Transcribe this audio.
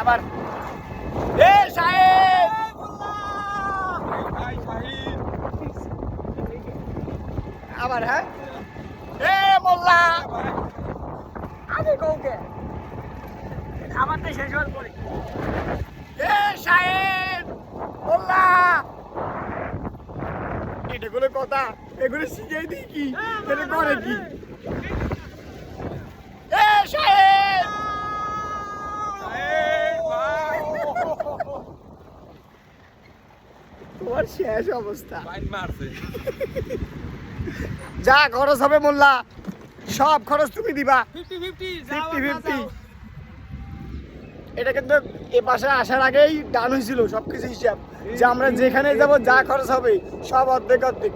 আবার এ সাহেব আবার হ্যাঁ এ মোল্লা আগে কৌকে আমার তো শেষ হওয়ার পরে এ সাহেব মোল্লা এটা কোনো কথা এগুলো শিখিয়ে দিই কি এটা করে কি এ সাহেব তোমার শেষ অবস্থা যা খরচ হবে মোল্লা সব খরচ তুমি দিবা 50-50 এটা কিন্তু এ পাশে আসার আগেই ডান হয়েছিল সবকিছু হিসাব যে আমরা যেখানে যাব যা খরচ হবে সব অর্ধেক অর্ধেক